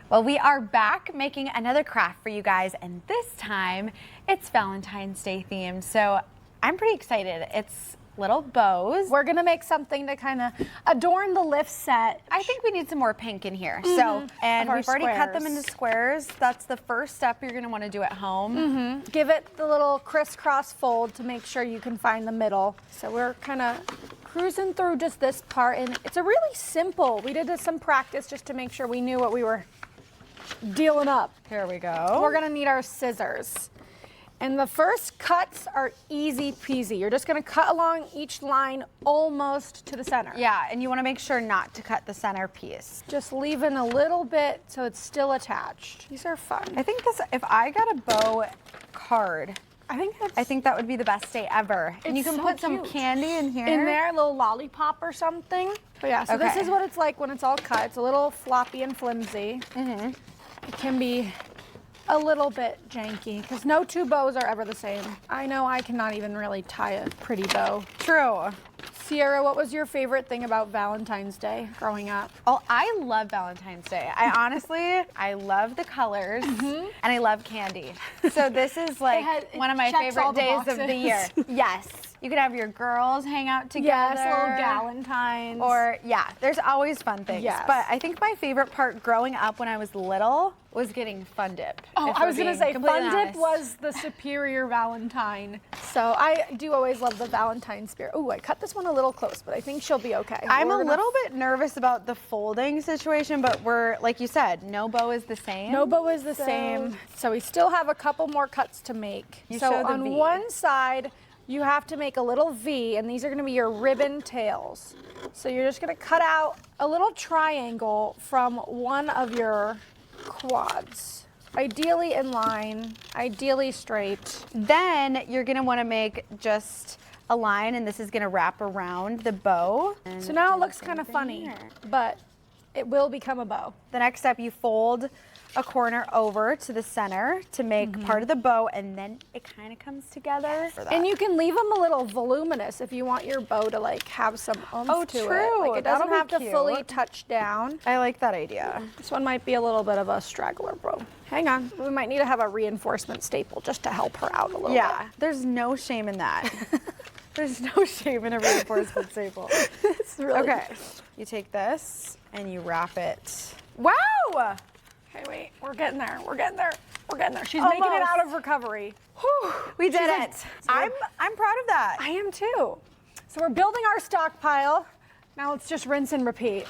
Well, we are back making another craft for you guys, and this time it's Valentine's Day themed. So I'm pretty excited. It's little bows. We're gonna make something to kind of adorn the lift set. I think we need some more pink in here. And we've already cut them into squares. That's the first step you're gonna want to do at home. Give it the little crisscross fold to make sure you can find the middle. So we're kind of cruising through just this part, and it's a really simple. We did some practice just to make sure we knew what we were dealing up. Here we go. We're gonna need our scissors. And the first cuts are easy peasy. You're just gonna cut along each line almost to the center. Yeah, and you wanna make sure not to cut the center piece. Just leaving a little bit so it's still attached. These are fun. I think this, if I got a bow card, I think that would be the best day ever. And you can put some candy in here. In there, a little lollipop or something. But yeah, so this is what it's like when it's all cut. It's a little floppy and flimsy. It can be a little bit janky because no two bows are ever the same. I know I cannot even really tie a pretty bow. True. Sierra, what was your favorite thing about Valentine's Day growing up? Oh, I love Valentine's Day. I love the colors and I love candy. So this is like one of my favorite days of the year. Yes. You could have your girls hang out together. Yes, a little Valentine's. Or, yeah, there's always fun things. Yes. But I think my favorite part growing up when I was little was getting Fun Dip. Oh, I was going to say, Fun Dip was the superior Valentine. So I do always love the Valentine spirit. Oh, I cut this one a little close, but I think she'll be okay. I'm a little bit nervous about the folding situation, but we're, like you said, no bow is the same. No bow is the same. So we still have a couple more cuts to make. So on one side, you have to make a little V, and these are going to be your ribbon tails. So you're just going to cut out a little triangle from one of your quads. Ideally in line, ideally straight. Then you're going to want to make just a line, and this is going to wrap around the bow. So now it looks kind of funny, but it will become a bow. The next step, you fold a corner over to the center to make part of the bow, and then it kind of comes together. And you can leave them a little voluminous if you want your bow to like have some oomph to it. Like it doesn't have to fully touch down. I like that idea. This one might be a little bit of a straggler bow. Hang on, we might need to have a reinforcement staple just to help her out a little bit. Yeah, there's no shame in that. There's no shame in a reinforcement staple. It's really okay. You take this and you wrap it. Wow! Okay, wait, we're getting there. We're getting there. We're getting there. She's making it out of recovery. Whew, we did it. I'm proud of that. I am too. So we're building our stockpile. Now let's just rinse and repeat.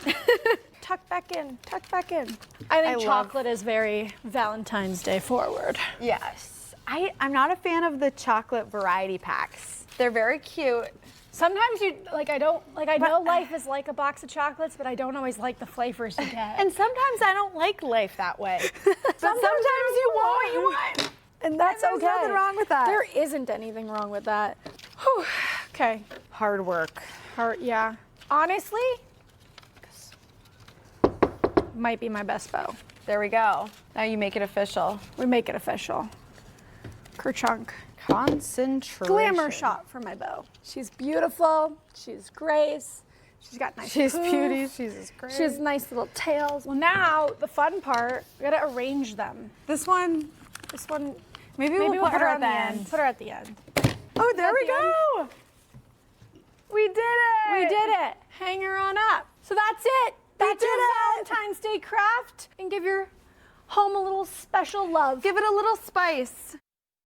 Tuck back in, tuck back in. I think chocolate is very Valentine's Day forward. Yes. I'm not a fan of the chocolate variety packs. They're very cute. Sometimes I know life is like a box of chocolates, but I don't always like the flavors you get. And sometimes I don't like life that way. But sometimes you want what you want. And that's okay. There's nothing wrong with that. There isn't anything wrong with that. Whew. Okay. Hard work. Yeah. Honestly, might be my best bow. There we go. Now you make it official. We make it official. Kerchunk. Concentration. Glamour shot for my bow. She's beautiful. She's grace. She's got nice She's poof. beauty. She's great. She has nice little tails. Well, now the fun part, we gotta arrange them. This one. Maybe we'll put her at the end. Put her at the end. Oh, there we go. We did it. We did it. Hang her on up. So that's it. That's your Valentine's Day craft. And give your home a little special love. Give it a little spice.